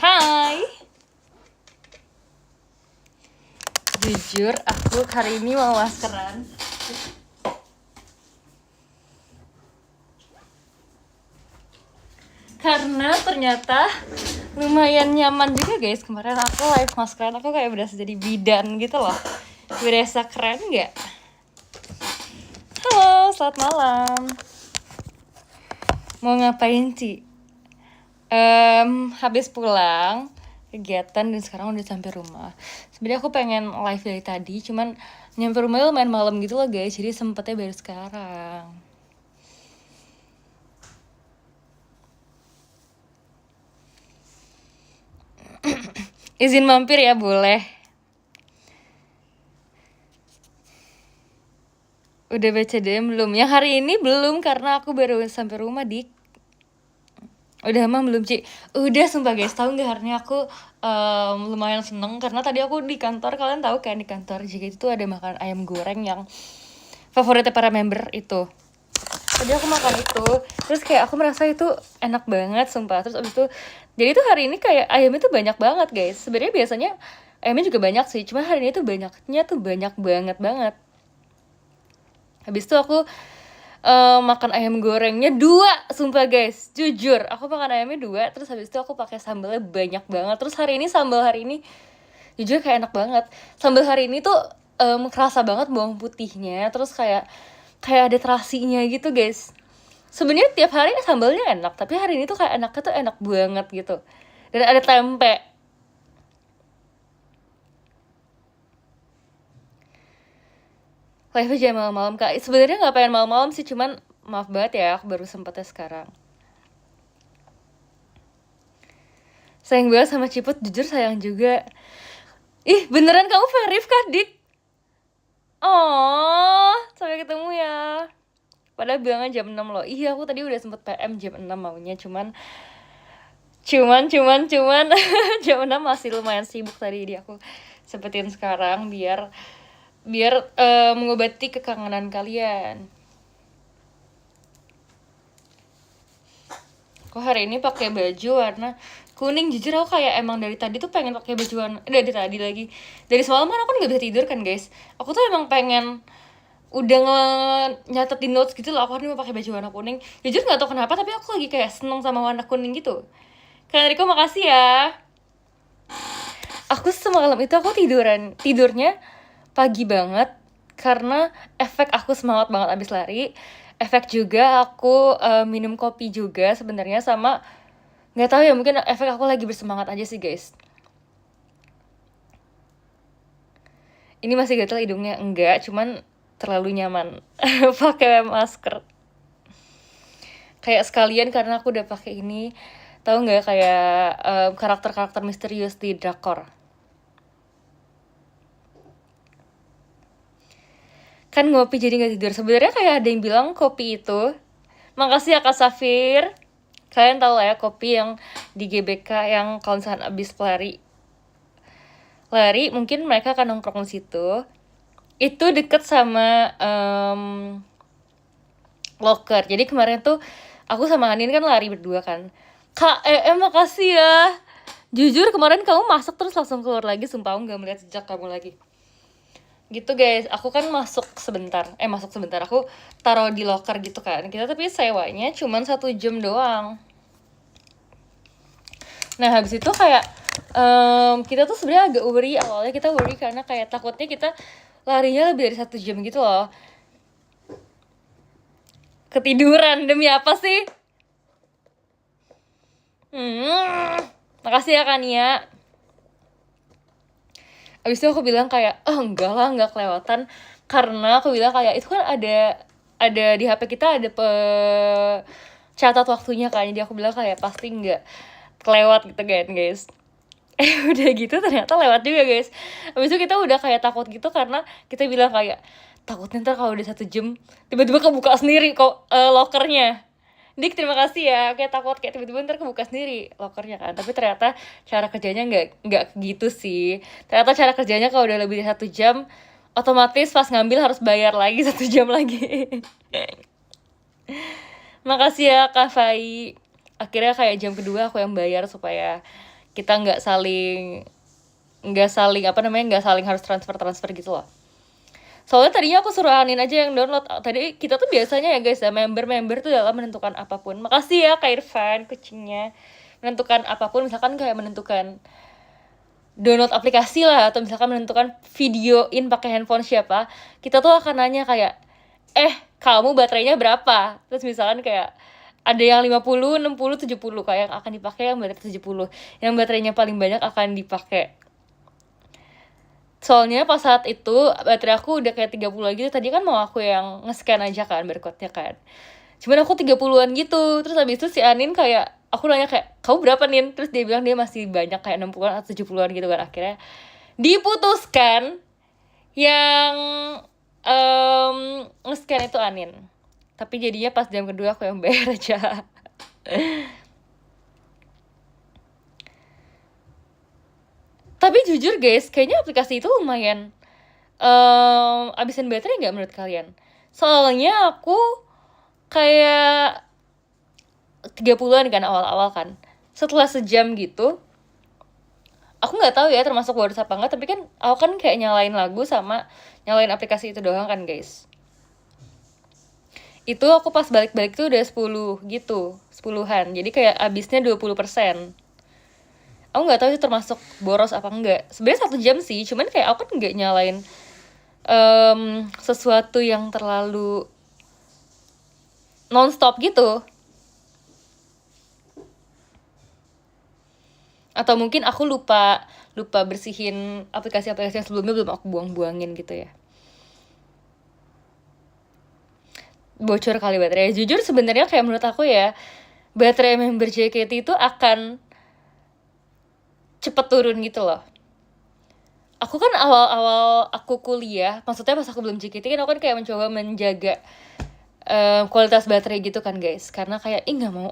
Hai. Jujur, aku hari ini mau maskeran. Karena ternyata lumayan nyaman juga guys. Kemarin aku live maskeran, aku kayak berasa jadi bidan gitu loh. Berasa keren gak? Halo, selamat malam. Mau ngapain Ci? Habis pulang kegiatan dan sekarang udah sampai rumah. Sebenarnya aku pengen live dari tadi, cuman nyampe rumah lumayan malam gitu loh guys, jadi sempetnya baru sekarang. Izin mampir ya, boleh. Udah baca DM belum? Yang hari ini belum karena aku baru sampai rumah, Dik. Udah emang belum, Ci? Udah, sumpah guys, tahu nggak, hari ini aku lumayan seneng karena tadi aku di kantor, kalian tahu kan di kantor jika itu ada makan ayam goreng yang favoritnya para member itu. Tadi aku makan itu, terus kayak aku merasa itu enak banget, sumpah. Terus abis itu, jadi tuh hari ini kayak ayamnya tuh banyak banget guys. Sebenarnya biasanya ayamnya juga banyak sih, cuma hari ini tuh banyaknya tuh banyak banget. Habis itu aku makan ayam gorengnya 2, sumpah guys, jujur aku makan ayamnya 2, terus habis itu aku pakai sambalnya banyak banget. Terus sambal hari ini jujur kayak enak banget. Sambal hari ini tuh kerasa banget bawang putihnya, terus kayak ada terasinya gitu guys. Sebenarnya tiap hari sambalnya enak, tapi hari ini tuh kayak enaknya tuh enak banget gitu. Dan ada tempe. Live aja malam-malam kak. Sebenarnya nggak pengen malam-malam sih, cuman maaf banget ya, aku baru sempetnya sekarang. Sayang banget sama Ciput, jujur sayang juga. Ih, beneran kamu verif kah, Dik? Oh, sampai ketemu ya. Padahal bilangnya jam 6 loh. Iya, aku tadi udah sempet PM jam 6 maunya, cuman jam 6 masih lumayan sibuk tadi, jadi aku sempetin sekarang biar mengobati kekangenan kalian. Kok hari ini pakai baju warna kuning? Jujur aku kayak emang dari tadi tuh pengen pakai baju warna, dari tadi lagi, dari semalam kan aku nggak bisa tidur kan guys. Aku tuh emang pengen udah nyatet di notes gitu loh, aku hari ini mau pakai baju warna kuning. Jujur nggak tahu kenapa, tapi aku lagi kayak seneng sama warna kuning gitu. Kalian Riko, makasih ya. Aku semalam itu aku tidurnya pagi banget karena efek aku semangat banget abis lari. Efek juga aku minum kopi juga sebenarnya, sama nggak tahu ya, mungkin efek aku lagi bersemangat aja sih guys. Ini masih gatel hidungnya, enggak, cuman terlalu nyaman pakai masker. Kayak sekalian karena aku udah pakai ini, tahu nggak, kayak karakter-karakter misterius di drakor. Kan ngopi jadi nggak tidur. Sebenarnya kayak ada yang bilang kopi itu, makasih ya Kak Safir, kalian tahu lah ya kopi yang di GBK yang kalau misalkan abis lari mungkin mereka akan nongkrong di situ. Itu deket sama locker. Jadi kemarin tuh aku sama Anin kan lari berdua kan. Kak makasih ya. Jujur kemarin kamu masuk terus langsung keluar lagi, sumpah aku nggak melihat jejak kamu lagi. Gitu guys, aku kan masuk sebentar, aku taruh di locker gitu kan. Kita tapi sewanya cuman 1 jam doang. Nah habis itu kayak kita tuh sebenarnya agak worry, awalnya kita worry karena kayak takutnya kita larinya lebih dari 1 jam gitu loh. Ketiduran, demi apa sih? Makasih ya Kania. Abis itu aku bilang kayak, enggak lah, enggak kelewatan. Karena aku bilang kayak, itu kan ada di HP kita ada catat waktunya kan. Jadi aku bilang kayak, pasti enggak kelewat gitu kan guys. Udah gitu ternyata lewat juga guys. Abis itu kita udah kayak takut gitu karena kita bilang kayak, takutnya ntar kalau udah 1 jam tiba-tiba kebuka sendiri kok lokernya. Dik, terima kasih ya. Kayak takut kayak tiba-tiba ntar kebuka sendiri lokernya kan. Tapi ternyata cara kerjanya nggak gitu sih. Ternyata cara kerjanya kalau udah lebih dari 1 jam, otomatis pas ngambil harus bayar lagi 1 jam lagi. Makasih ya Kak Fai. akhirnya kayak jam kedua aku yang bayar supaya kita nggak saling nggak saling harus transfer gitu loh. Soalnya tadinya aku suruh Anin aja yang download. Tadi kita tuh biasanya ya guys ya, member tuh dalam menentukan apapun. Makasih ya Kak Irfan, kucingnya. Menentukan apapun, misalkan kayak menentukan download aplikasi lah, atau misalkan menentukan videoin pakai handphone siapa, kita tuh akan nanya kayak, kamu baterainya berapa? Terus misalkan kayak ada yang 50, 60, 70, kayak yang akan dipakai yang baterai 70. Yang baterainya paling banyak akan dipakai. Soalnya pas saat itu baterai aku udah kayak 30 gitu. Tadi kan mau aku yang nge-scan aja kan barcode-nya kan. Cuman aku 30-an gitu. Terus habis itu si Anin kayak, aku nanya kayak, kamu berapa Nin? Terus dia bilang dia masih banyak kayak 60-an atau 70-an gitu kan. Akhirnya diputuskan yang nge-scan itu Anin. Tapi jadinya pas jam kedua aku yang bayar aja. Tapi jujur guys, kayaknya aplikasi itu lumayan abisin baterai nggak menurut kalian? Soalnya aku kayak 30-an kan awal-awal kan. Setelah sejam gitu, aku nggak tahu ya termasuk boros apa enggak, tapi kan aku kan kayak nyalain lagu sama nyalain aplikasi itu doang kan guys. Itu aku pas balik-balik tuh udah 10 gitu, 10-an. Jadi kayak abisnya 20%. Aku nggak tahu itu termasuk boros apa enggak. Sebenarnya 1 jam sih, cuman kayak aku kan nggak nyalain sesuatu yang terlalu non-stop gitu. Atau mungkin aku lupa bersihin aplikasi-aplikasi yang sebelumnya belum aku buang-buangin gitu ya. Bocor kali baterai. Jujur sebenarnya kayak menurut aku ya, baterai member JKT itu akan cepet turun gitu loh. Aku kan awal-awal aku kuliah, maksudnya pas aku belum JKT kan aku kan kayak mencoba menjaga kualitas baterai gitu kan guys, karena kayak nggak mau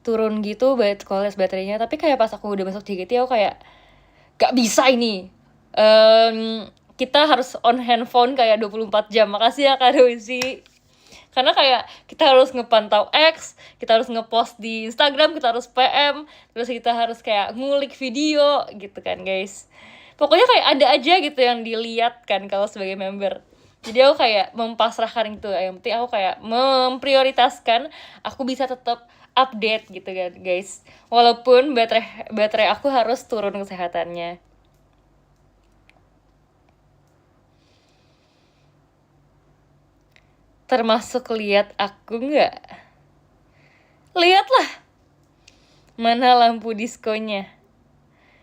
turun gitu kualitas baterainya. Tapi kayak pas aku udah masuk JKT aku kayak gak bisa ini, kita harus on handphone kayak 24 jam. Makasih ya Kak Rozi. Karena kayak kita harus ngepantau X, kita harus ngepost di Instagram, kita harus PM, terus kita harus kayak ngulik video gitu kan guys. Pokoknya kayak ada aja gitu yang dilihat kan kalau sebagai member. Jadi aku kayak mempasrahkan itu. Yang penting aku kayak memprioritaskan aku bisa tetap update gitu kan guys. Walaupun baterai aku harus turun kesehatannya. Termasuk lihat aku nggak? Lihatlah mana lampu diskonya.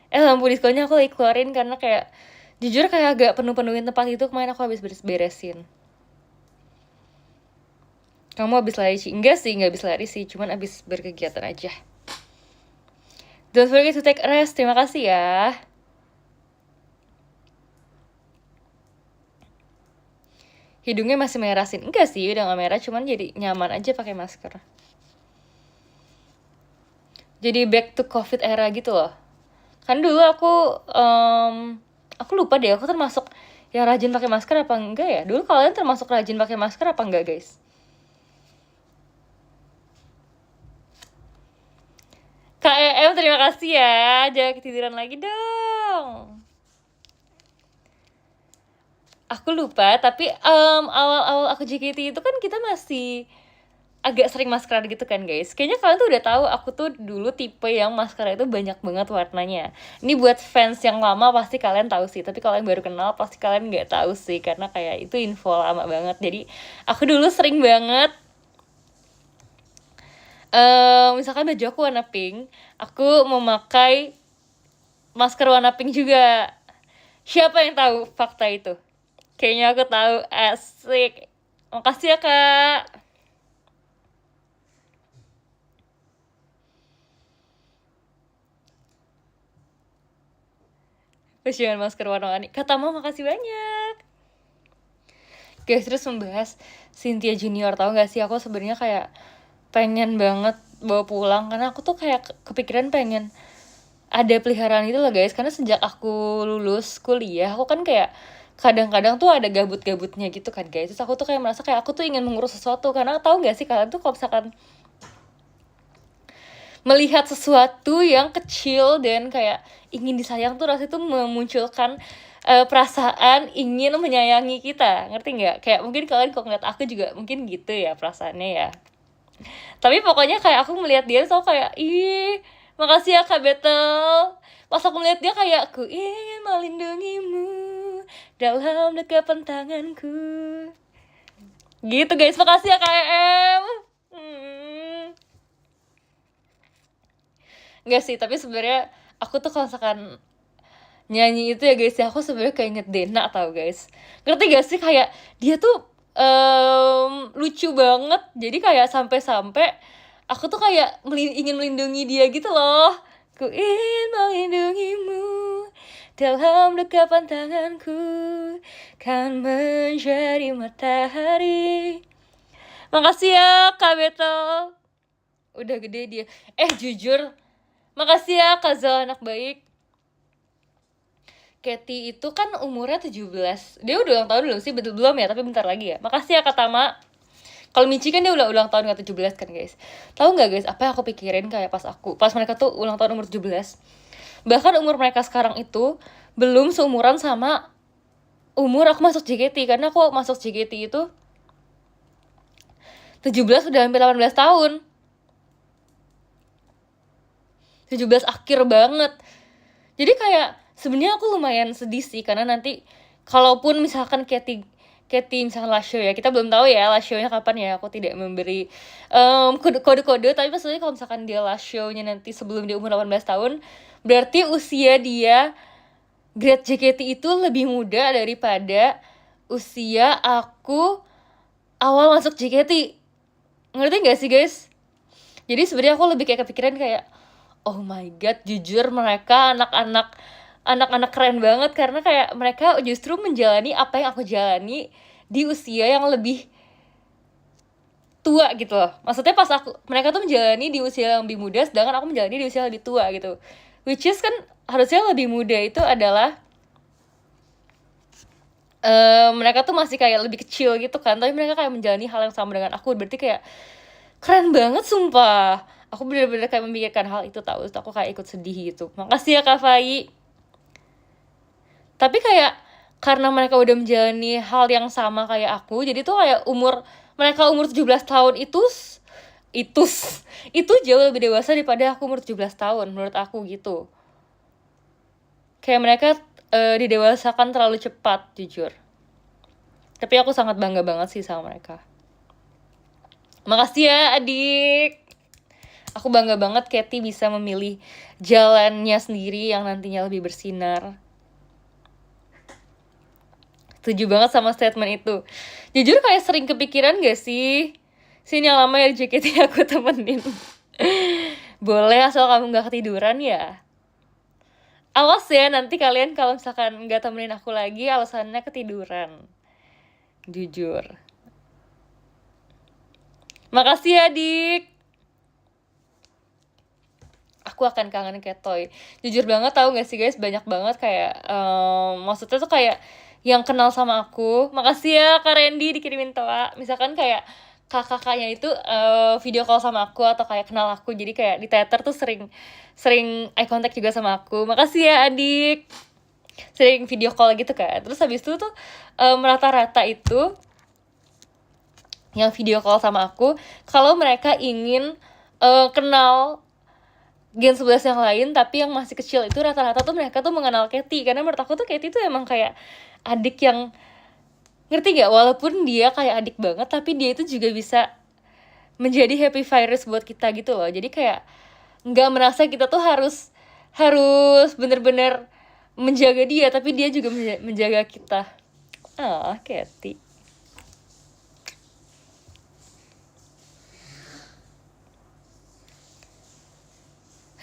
Lampu diskonya aku lagi keluarin karena kayak jujur kayak agak penuhin tempat itu. Kemarin aku habis beresin. Kamu habis lari sih? Enggak sih, nggak habis lari sih, cuman habis berkegiatan aja. Don't forget to take a rest. Terima kasih ya. Hidungnya masih merah sih? Enggak sih, udah nggak merah, cuman jadi nyaman aja pakai masker. Jadi back to COVID era gitu loh. Kan dulu aku lupa deh, aku termasuk yang rajin pakai masker apa enggak ya? Dulu kalian termasuk rajin pakai masker apa enggak guys? Kak EM terima kasih ya, jangan ketiduran lagi dong. Aku lupa, tapi awal-awal aku JKT itu kan kita masih agak sering maskeran gitu kan guys. Kayaknya kalian tuh udah tahu aku tuh dulu tipe yang maskara itu banyak banget warnanya. Ini buat fans yang lama pasti kalian tahu sih, tapi kalau yang baru kenal pasti kalian nggak tahu sih, karena kayak itu info lama banget. Jadi aku dulu sering banget misalkan baju aku warna pink, aku memakai masker warna pink juga. Siapa yang tahu fakta itu? Kayaknya aku tahu. Asik. Makasih ya Kak. Dengan masker warna-warni. Kata Mama makasih banyak. Guys, terus membahas Cynthia Junior, tahu gak sih aku sebenarnya kayak pengen banget bawa pulang, karena aku tuh kayak kepikiran pengen ada peliharaan itu loh guys. Karena sejak aku lulus kuliah, aku kan kayak kadang-kadang tuh ada gabut-gabutnya gitu kan guys. Terus aku tuh kayak merasa kayak aku tuh ingin mengurus sesuatu. Karena tahu gak sih kalian tuh kalau melihat sesuatu yang kecil dan kayak ingin disayang tuh rasanya tuh memunculkan perasaan ingin menyayangi kita, ngerti nggak? Kayak mungkin kalian kalau ngeliat aku juga mungkin gitu ya perasaannya ya. Tapi pokoknya kayak aku melihat dia tuh kayak, ih makasih ya Kak Betel. Pas aku melihat dia kayak, ku ingin melindungimu dalam dekapan tanganku. Gitu guys, makasih ya Kak Em. Enggak sih, tapi sebenarnya aku tuh kalau misalkan nyanyi itu ya guys ya, aku sebenarnya kayak inget Dena tau guys. Ngerti gak sih kayak dia tuh lucu banget. Jadi kayak sampai-sampai aku tuh kayak ingin melindungi dia gitu loh. Ku ingin melindungimu dalam dekapan tanganku, kan menjadi matahari. Makasih ya Kak Beto. Udah gede dia. Jujur, makasih ya Kak Zal, anak baik. Katy itu kan umurnya 17. Dia udah ulang tahun belum sih? Betul belum ya, tapi bentar lagi ya. Makasih ya Kak Tama. Kalau Michi kan dia ulang tahun ke 17 kan guys. Tahu nggak guys, apa yang aku pikirin kayak pas mereka tuh ulang tahun umur 17. Bahkan umur mereka sekarang itu belum seumuran sama umur aku masuk JKT. Karena aku masuk JKT itu 17 udah hampir 18 tahun. 17 akhir banget. Jadi kayak sebenarnya aku lumayan sedih sih, karena nanti kalaupun misalkan Katy misalkan last show ya, kita belum tahu ya last show-nya kapan ya, aku tidak memberi kode-kode, tapi maksudnya kalau misalkan dia last show-nya nanti sebelum dia umur 18 tahun, berarti usia dia grade JKT itu lebih muda daripada usia aku awal masuk JKT. Ngerti gak sih guys? Jadi sebenarnya aku lebih kayak kepikiran kayak, oh my god, jujur mereka anak-anak keren banget, karena kayak mereka justru menjalani apa yang aku jalani di usia yang lebih tua gitu loh. Maksudnya pas mereka tuh menjalani di usia yang lebih muda, sedangkan aku menjalani di usia lebih tua gitu. Which is kan harusnya lebih muda itu adalah mereka tuh masih kayak lebih kecil gitu kan, tapi mereka kayak menjalani hal yang sama dengan aku. Berarti kayak keren banget sumpah. Aku bener-bener kayak memikirkan hal itu tahu, terus aku kayak ikut sedih gitu. Makasih ya Kak Fai. Tapi kayak karena mereka udah menjalani hal yang sama kayak aku, jadi tuh kayak mereka umur 17 tahun itu jauh lebih dewasa daripada aku umur 17 tahun menurut aku gitu. Kayak mereka didewasakan terlalu cepat, jujur. Tapi aku sangat bangga banget sih sama mereka. Makasih ya adik. Aku bangga banget Katy bisa memilih jalannya sendiri yang nantinya lebih bersinar. Setuju banget sama statement itu. Jujur kayak sering kepikiran gak sih? Sini yang lama ya di JKT aku temenin. Boleh asal kamu gak ketiduran ya. Awas ya nanti kalian kalau misalkan gak temenin aku lagi alasannya ketiduran. Jujur. Makasih ya adik. Aku akan kangen Ketoy. Jujur banget tahu gak sih guys, banyak banget kayak maksudnya tuh kayak yang kenal sama aku. Makasih ya Kak Randy dikirimin toa. Misalkan kayak kakaknya itu video call sama aku atau kayak kenal aku, jadi kayak di teater tuh sering eye contact juga sama aku. Makasih ya adik. Sering video call gitu kan. Terus habis itu tuh rata-rata itu yang video call sama aku kalau mereka ingin kenal Gen 11 yang lain, tapi yang masih kecil itu rata-rata tuh mereka tuh mengenal Katy. Karena menurut aku tuh Katy tuh emang kayak adik yang, ngerti gak? Walaupun dia kayak adik banget, tapi dia itu juga bisa menjadi happy virus buat kita gitu loh. Jadi kayak gak merasa kita tuh harus bener-bener menjaga dia, tapi dia juga menjaga kita. Katy.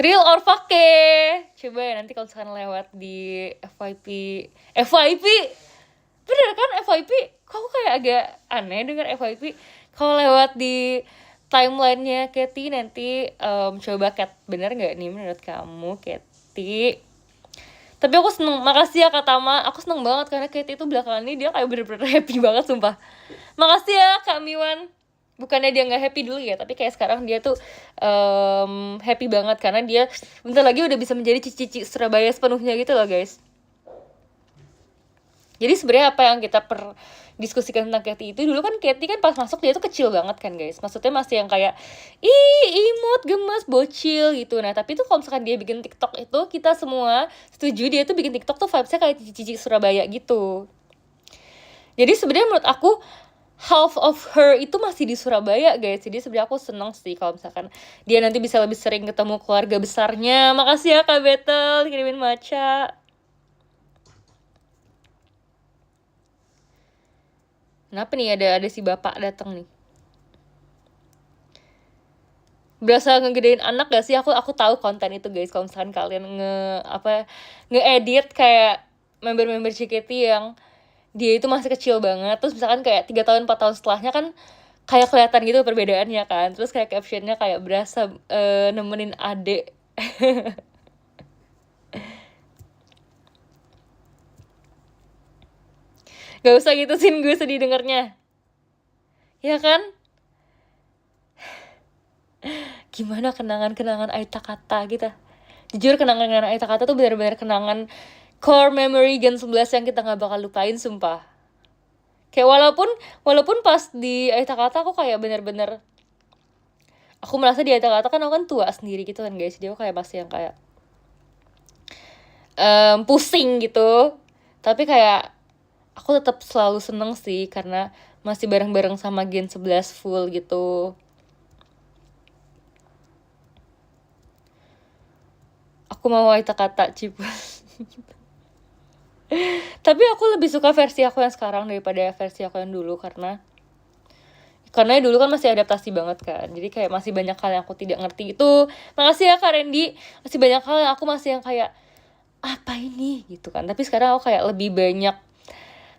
Real or fake? Coba ya nanti kalau misalkan lewat di FYP. Bener kan FYP? Kok kayak agak aneh denger FYP. Kalau lewat di timelinenya Katy nanti coba Kat, bener gak nih menurut kamu Katy? Tapi aku seneng, makasih ya Kak Tama. Aku seneng banget karena Katy itu belakangan ini dia kayak bener-bener happy banget sumpah. Makasih ya Kak Miwan. bukannya dia nggak happy dulu ya, tapi kayak sekarang dia tuh happy banget karena dia bentar lagi udah bisa menjadi cici Surabaya sepenuhnya gitu loh guys. Jadi sebenarnya apa yang kita diskusikan tentang Katy itu, dulu kan Katy kan pas masuk dia tuh kecil banget kan guys, maksudnya masih yang kayak imut, gemes, bocil gitu. Nah tapi tuh kalau misalkan dia bikin TikTok itu, kita semua setuju dia tuh bikin TikTok tuh vibesnya kayak cici Surabaya gitu. Jadi sebenarnya menurut aku half of her itu masih di Surabaya guys. Jadi sebenarnya aku seneng sih kalau misalkan dia nanti bisa lebih sering ketemu keluarga besarnya. Makasih ya Kak Betel kirimin matcha. Kenapa nih ada si bapak datang nih? Berasa ngegedein anak gak sih? Aku tahu konten itu guys. Kalau misalkan kalian nge-edit kayak member-member JKT yang dia itu masih kecil banget, terus misalkan kayak 3 tahun 4 tahun setelahnya kan kayak kelihatan gitu perbedaannya kan. Terus kayak captionnya kayak berasa nemenin adek. Gak usah gitu sih, gue sedih dengernya. Ya kan? Gimana kenangan-kenangan Aita Kata gitu. Jujur kenangan-kenangan Aita Kata tuh benar-benar kenangan core memory Gen 11 yang kita gak bakal lupain sumpah. Kayak walaupun pas di Aita Kata aku kayak bener-bener, aku merasa di Aita Kata kan aku kan tua sendiri gitu kan guys. Dia kayak masih yang kayak pusing gitu. Tapi kayak aku tetap selalu seneng sih karena masih bareng-bareng sama Gen 11 full gitu. Aku mau Aita Kata Cipus. Tapi aku lebih suka versi aku yang sekarang daripada versi aku yang dulu karena dulu kan masih adaptasi banget kan. Jadi kayak masih banyak hal yang aku tidak ngerti itu. Makasih ya Kak Randy. Masih banyak hal yang aku masih yang kayak apa ini gitu kan. Tapi sekarang aku kayak lebih banyak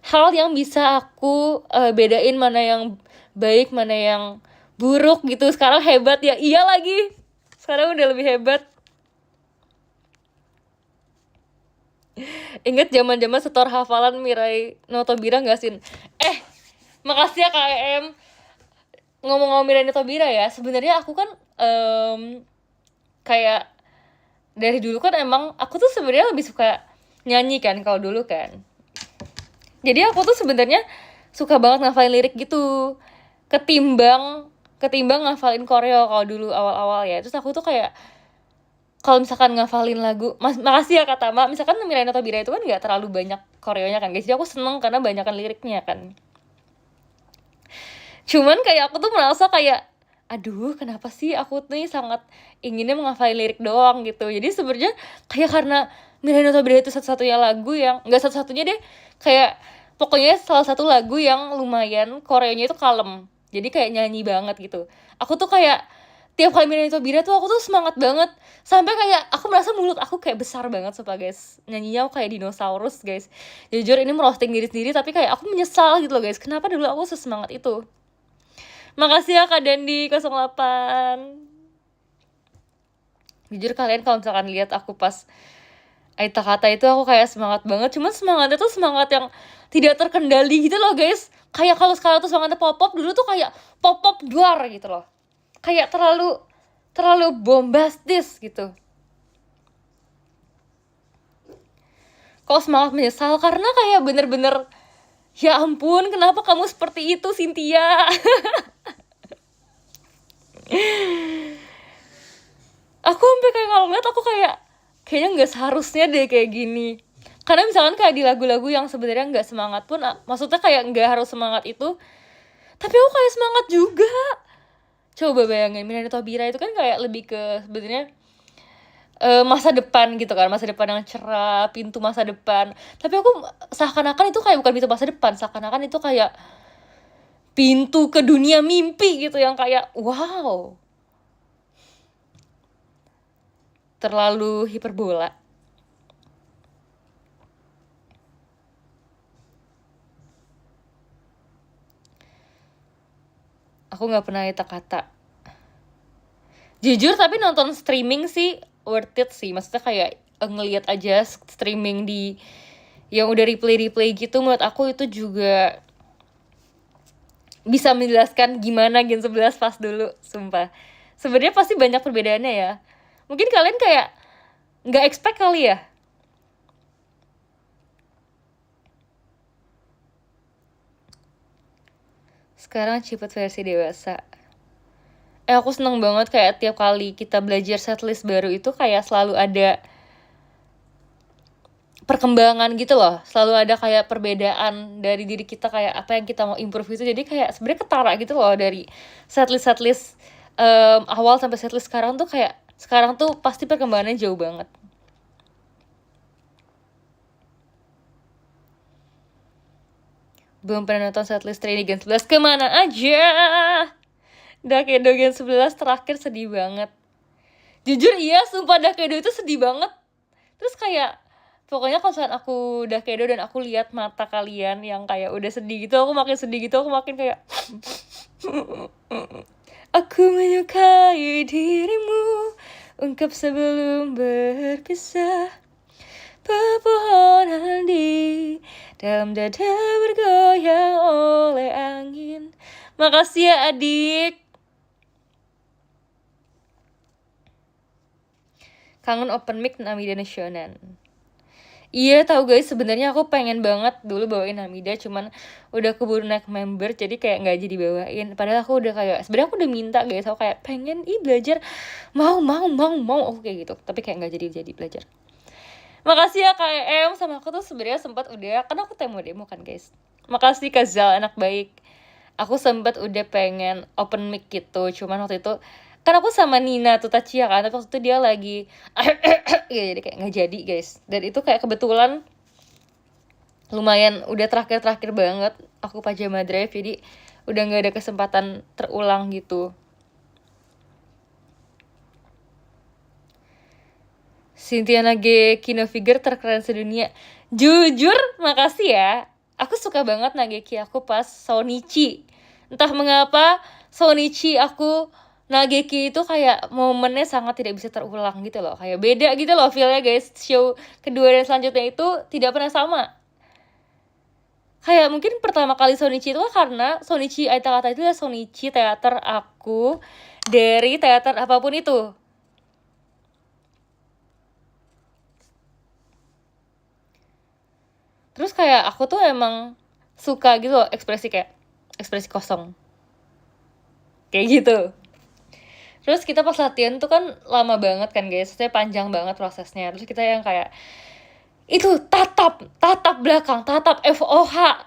hal yang bisa aku bedain mana yang baik, mana yang buruk gitu. Sekarang hebat ya. Iya lagi. Sekarang udah lebih hebat. Ingat zaman-zaman setor hafalan Mirai Notobira gak sih? Makasih ya KM. Ngomong-ngomong Mirai Notobira ya, sebenarnya aku kan kayak dari dulu kan emang aku tuh sebenarnya lebih suka nyanyi kan kalau dulu kan. Jadi aku tuh sebenarnya suka banget ngafalin lirik gitu ketimbang ngafalin koreo kalau dulu awal-awal ya. Terus aku tuh kayak kalau misalkan ngafalin lagu, makasih ya Kak Tama, misalkan Mirai Notobira itu kan nggak terlalu banyak koreonya kan guys, jadi aku seneng karena banyakan liriknya kan. Cuman kayak aku tuh merasa kayak aduh kenapa sih aku tuh sangat inginnya menghafalin lirik doang gitu. Jadi sebenarnya kayak karena Mirai Notobira itu satu-satunya lagu yang nggak satu-satunya deh, kayak pokoknya salah satu lagu yang lumayan koreonya itu kalem, jadi kayak nyanyi banget gitu. Aku tuh kayak tiap kali Mirai Notobira tuh aku tuh semangat banget, sampai kayak aku merasa mulut aku kayak besar banget sumpah guys, nyanyinya aku kayak dinosaurus guys. Jujur ini merosting diri sendiri, tapi kayak aku menyesal gitu loh guys, kenapa dulu aku sesemangat itu. Makasih ya Kak Dandi 08. Jujur kalian kalau misalkan lihat aku pas Aita Kata itu aku kayak semangat banget, cuman semangatnya tuh semangat yang tidak terkendali gitu loh guys. Kayak kalau sekarang tuh semangatnya pop-pop, dulu tuh kayak pop-pop duar gitu loh. Kayak terlalu bombastis gitu. Kok semangat menyesal karena kayak bener-bener ya ampun kenapa kamu seperti itu Cynthia. Aku sampai kayak kalau ngeliat aku kayaknya nggak seharusnya deh kayak gini. Karena misalkan kayak di lagu-lagu yang sebenarnya nggak semangat pun, maksudnya kayak nggak harus semangat itu, tapi aku kayak semangat juga. Coba bayangin Mirai Notobira itu kan kayak lebih ke sebenarnya masa depan gitu kan, masa depan yang cerah, pintu masa depan. Tapi aku seakan-akan itu kayak bukan pintu masa depan, seakan-akan itu kayak pintu ke dunia mimpi gitu yang kayak wow, terlalu hiperbola. Aku nggak pernah Aita Kata. Jujur tapi nonton streaming sih worth it sih. Maksudnya kayak ngelihat aja streaming di yang udah replay gitu, menurut aku itu juga bisa menjelaskan gimana Gen 11 pas dulu, sumpah. Sebenarnya pasti banyak perbedaannya ya. Mungkin kalian kayak nggak expect kali ya. Sekarang cepet versi dewasa. Aku seneng banget kayak tiap kali kita belajar setlist baru itu kayak selalu ada perkembangan gitu loh, selalu ada kayak perbedaan dari diri kita, kayak apa yang kita mau improve itu. Jadi kayak sebenarnya ketara gitu loh dari setlist awal sampai setlist sekarang tuh, kayak sekarang tuh pasti perkembangannya jauh banget. Belum pernah nonton setlist Trainee Gen 11, kemana aja? Dakedo Gen 11 terakhir sedih banget. Jujur iya, sumpah Dakedo itu sedih banget. Terus kayak pokoknya kalau saat aku Dakedo dan aku lihat mata kalian yang kayak udah sedih gitu, aku makin sedih gitu, aku makin kayak aku menyukai dirimu, ungkap sebelum berpisah. Pepohonan di dalam dada bergoyang oleh angin. Makasih ya adik. Kangen open mic Namida Nasionan. Iya tahu guys, sebenarnya aku pengen banget dulu bawain Namida, cuman udah keburu naik member jadi kayak nggak jadi bawain. Padahal aku udah kayak sebenarnya aku udah minta guys, aku kayak pengen belajar, mau aku kayak gitu, tapi kayak nggak jadi belajar. Makasih ya KM, sama aku tuh sebenarnya sempat udah, kan aku demo kan guys. Makasih Kak Zal, anak baik. Aku sempat udah pengen open mic gitu, cuman waktu itu kan aku sama Nina tuh Tachia kan, tapi waktu itu dia lagi ya jadi kayak nggak jadi guys. Dan itu kayak kebetulan lumayan udah terakhir banget aku pajama drive, jadi udah nggak ada kesempatan terulang gitu. Cynthia Nage Kino Figure terkeren sedunia. Jujur, makasih ya. Aku suka banget Nageki aku pas Sonichi. Entah mengapa Sonichi aku Nageki itu kayak momennya sangat tidak bisa terulang gitu loh. Kayak beda gitu loh feel-nya guys. Show kedua dan selanjutnya itu tidak pernah sama. Kayak mungkin pertama kali Sonichi itu karena Sonichi Aita Kata itu adalah Sonichi teater aku dari teater apapun itu. Terus kayak aku tuh emang suka gitu loh ekspresi kosong. Kayak gitu. Terus kita pas latihan tuh kan lama banget kan guys, maksudnya panjang banget prosesnya. Terus kita yang kayak itu tatap belakang, tatap FOH,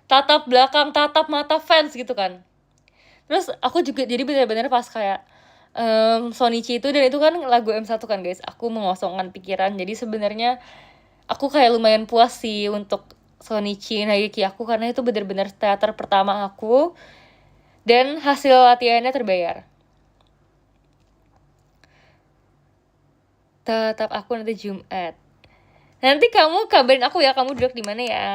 tatap belakang, tatap mata fans gitu kan. Terus aku juga jadi benar-benar pas kayak Sonichi itu, dan itu kan lagu M1 kan guys, aku mengosongkan pikiran. Jadi sebenarnya aku kayak lumayan puas sih untuk Sonichi Nageki aku, karena itu benar-benar teater pertama aku dan hasil latihannya terbayar. Tetap aku nanti Jumat. Nanti kamu kabarin aku ya, kamu duduk di mana ya.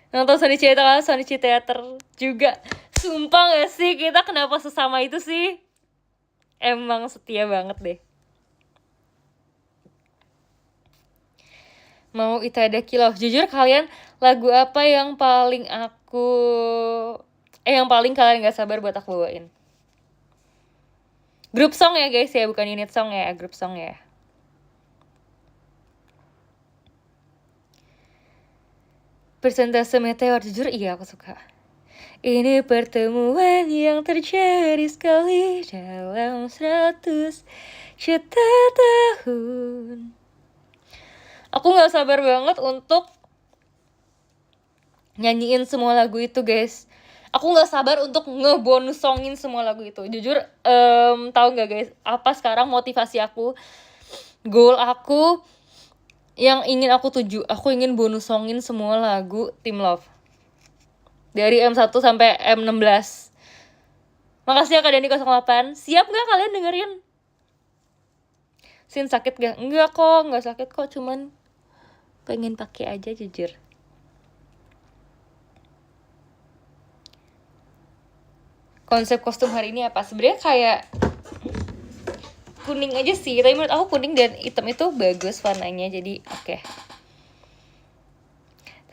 Nonton Sonichi Theater juga. Sumpah gak sih, kita kenapa sesama itu sih? Emang setia banget deh. Mau Itadaki Love. Jujur kalian, lagu apa yang paling yang paling kalian gak sabar buat aku bawain? Grup song ya guys ya, bukan unit song ya, grup song ya. Persentase meteor, jujur iya aku suka. Ini pertemuan yang terjadi sekali dalam 100 juta tahun. Aku gak sabar banget untuk nyanyiin semua lagu itu guys. Aku gak sabar untuk ngebonus songin semua lagu itu. Jujur, tahu gak guys, apa sekarang motivasi aku, goal aku yang ingin aku tuju, aku ingin bonus songin semua lagu Team Love dari M1 sampai M16. Makasih ya Kak Dani 08. Siap gak kalian dengerin? Sin sakit gak? Enggak kok, gak sakit kok, cuman pengen pakai aja jujur. Konsep kostum hari ini apa? Sebenarnya kayak kuning aja sih, tapi menurut aku kuning dan hitam itu bagus warnanya, jadi oke.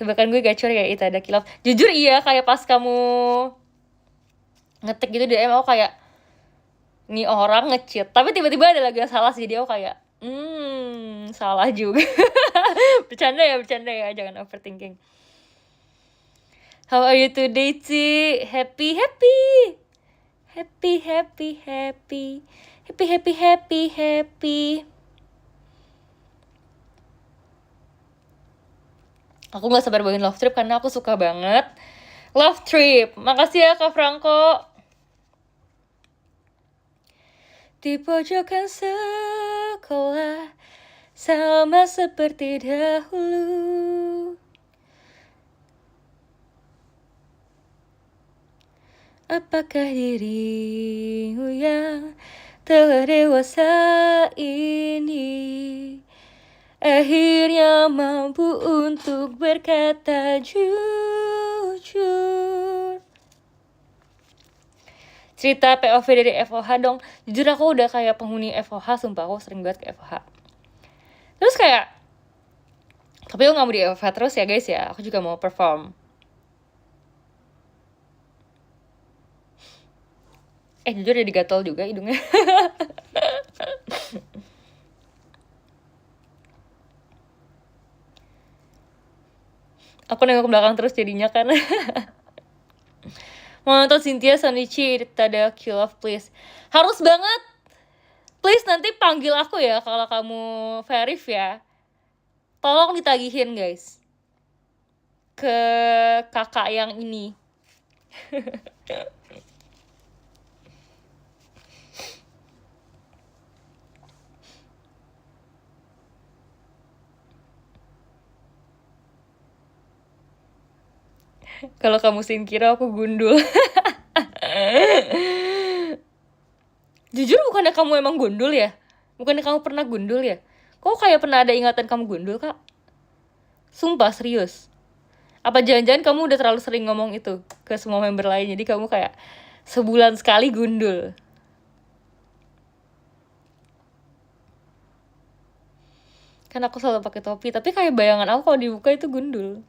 Tebakan gue gacor ya Itada Kilaf. Jujur iya, kayak pas kamu ngetik gitu DM aku kayak nih orang nge-cheat, tapi tiba-tiba ada lagi yang salah sih, dia aku kayak salah juga. Bercanda ya, jangan overthinking. How are you today, Ci? Happy. Aku gak sabar bawain Love Trip karena aku suka banget Love Trip. Makasih ya Kak Franco. Di pojokan sekolah sama seperti dahulu, apakah dirimu yang telah dewasa ini akhirnya mampu untuk berkata jujur. Cerita POV dari FOH dong. Jujur aku udah kayak penghuni FOH, sumpah aku sering banget ke FOH. Terus kayak, tapi aku gak mau di FOH terus ya guys ya, aku juga mau perform. Jujur jadi gatel juga hidungnya. Aku nengok ke belakang terus jadinya kan. Mau nonton Cynthia Sonichi Tada Kilov please. Harus banget. Please nanti panggil aku ya kalau kamu verif ya. Tolong ditagihin guys. Ke kakak yang ini. Kalau kamu kira aku gundul. Jujur bukannya kamu emang gundul ya? Bukannya kamu pernah gundul ya? Kok kayak pernah ada ingatan kamu gundul, Kak? Sumpah, serius. Apa jangan-jangan kamu udah terlalu sering ngomong itu ke semua member lain, jadi kamu kayak sebulan sekali gundul. Kan aku selalu pakai topi, tapi kayak bayangan aku kalau dibuka itu gundul.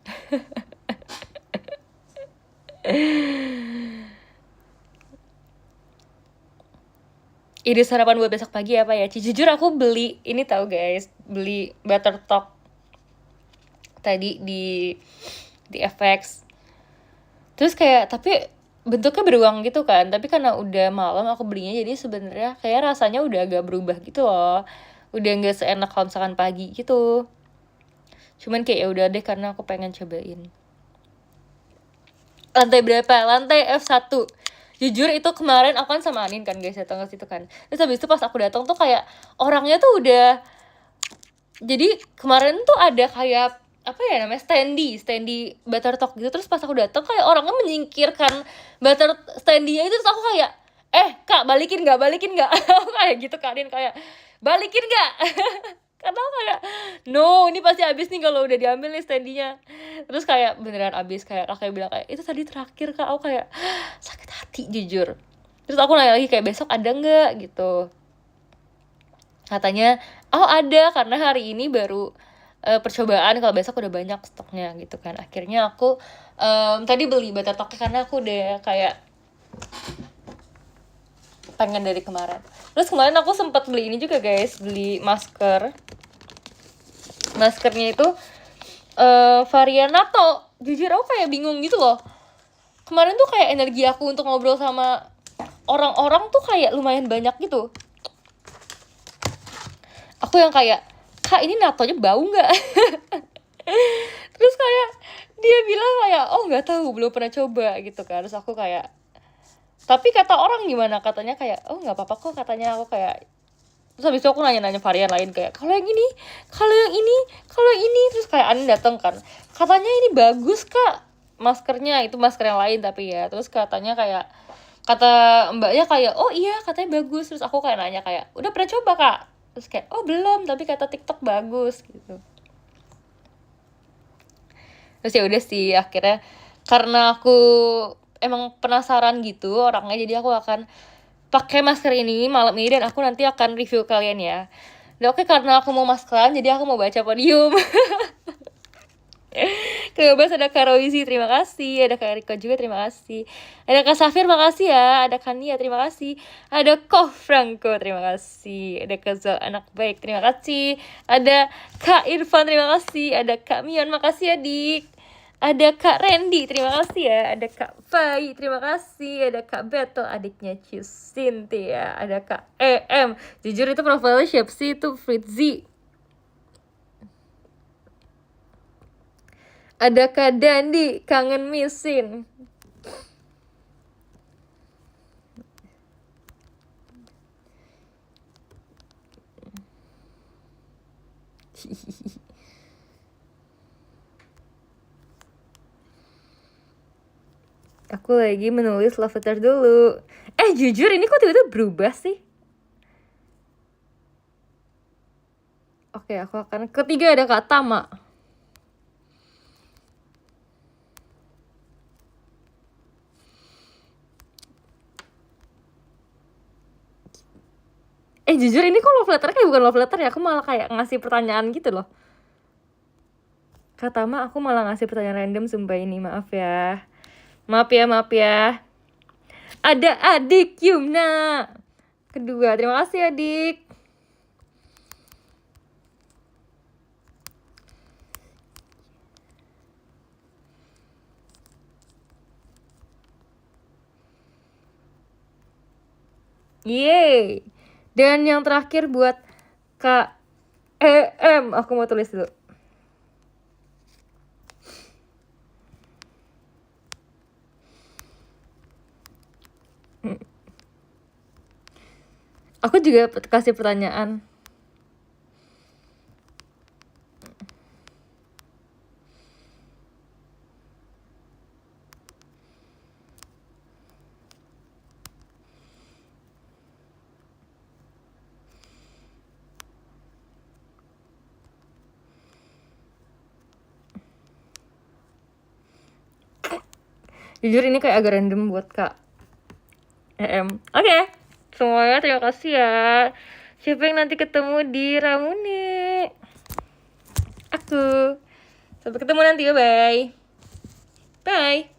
Ide sarapan buat besok pagi apa ya? Jujur aku beli ini tahu guys, beli butter talk tadi di FX. Terus kayak tapi bentuknya beruang gitu kan, tapi karena udah malam aku belinya, jadi sebenarnya kayak rasanya udah agak berubah gitu loh. Udah nggak seenak kalau misalkan pagi gitu. Cuman kayak ya udah deh karena aku pengen cobain. Lantai berapa? Lantai F1. Jujur itu kemarin aku kan sama Anin kan guys datang ke situ kan. Terus habis itu pas aku datang tuh kayak orangnya tuh udah, jadi kemarin tuh ada kayak apa ya namanya standy butter talk gitu. Terus pas aku datang kayak orangnya menyingkirkan butter standy-nya itu, terus aku kayak Kak balikin nggak aku kayak gitu kan, Anin kayak balikin nggak. Karena aku kayak no ini pasti habis nih kalau udah diambil nih standy-nya. Terus kayak beneran habis, kayak kakak bilang kayak itu tadi terakhir Kak. Aku kayak sakit hati jujur. Terus aku nanya lagi kayak besok ada nggak gitu, katanya ada karena hari ini baru percobaan, kalau besok udah banyak stoknya gitu kan. Akhirnya aku tadi beli butter talk karena aku udah kayak pengen dari kemarin. Terus kemarin aku sempat beli ini juga guys, beli maskernya itu varian NATO. Jujur aku kayak bingung gitu loh. Kemarin tuh kayak energi aku untuk ngobrol sama orang-orang tuh kayak lumayan banyak gitu. Aku yang kayak, Kak ini natonya bau nggak? Terus kayak dia bilang kayak nggak tahu, belum pernah coba gitu kan. Terus aku kayak, tapi kata orang gimana? Katanya kayak nggak apa-apa kok katanya. Aku kayak, terus habis itu aku nanya-nanya varian lain kayak kalau yang ini. Terus kayak Anin datang kan, katanya ini bagus Kak maskernya, itu masker yang lain tapi ya. Terus katanya kayak, kata mbaknya kayak iya katanya bagus. Terus aku kayak nanya kayak udah pernah coba Kak? Terus kayak belum, tapi kata TikTok bagus gitu. Terus ya udah sih akhirnya karena aku emang penasaran gitu orangnya, jadi aku akan pakai masker ini malam ini dan aku nanti akan review kalian ya. Dan oke, karena aku mau maskeran jadi aku mau baca podium. Kebebas ada Kak Roizi, terima kasih. Ada Kak Erika juga, terima kasih. Ada Kak Safir, makasih ya. Ada Kania, terima kasih. Ada Ko Franco, terima kasih. Ada Kak Zal, anak baik, terima kasih. Ada Kak Irfan, terima kasih. Ada Kak Mion, makasih ya Dik. Ada Kak Randy, terima kasih ya. Ada Kak Fai, terima kasih. Ada Kak Beto, adiknya Cius Cynthia. Ada Kak EM. Jujur itu profilnya siapa sih? Itu Fritzi. Ada Kak Dandi, kangen misin. Aku lagi menulis love letter dulu. Jujur ini kok tiba-tiba berubah sih? Oke, aku akan ketiga ada Kak Tama. Jujur ini kok love letter kayak bukan love letter ya. Aku malah kayak ngasih pertanyaan gitu loh. Kak Tama, aku malah ngasih pertanyaan random sumpah ini. Maaf ya. Maaf ya. Ada adik Yumna. Kedua, terima kasih adik. Yeay. Dan yang terakhir buat Kak EM. Aku mau tulis dulu. Aku juga kasih pertanyaan. Jujur ini kayak agak random buat Kak EM. Oke. Semuanya terima kasih ya. Siapa yang nanti ketemu di Ramune? Aku. Sampai ketemu nanti, bye. Bye.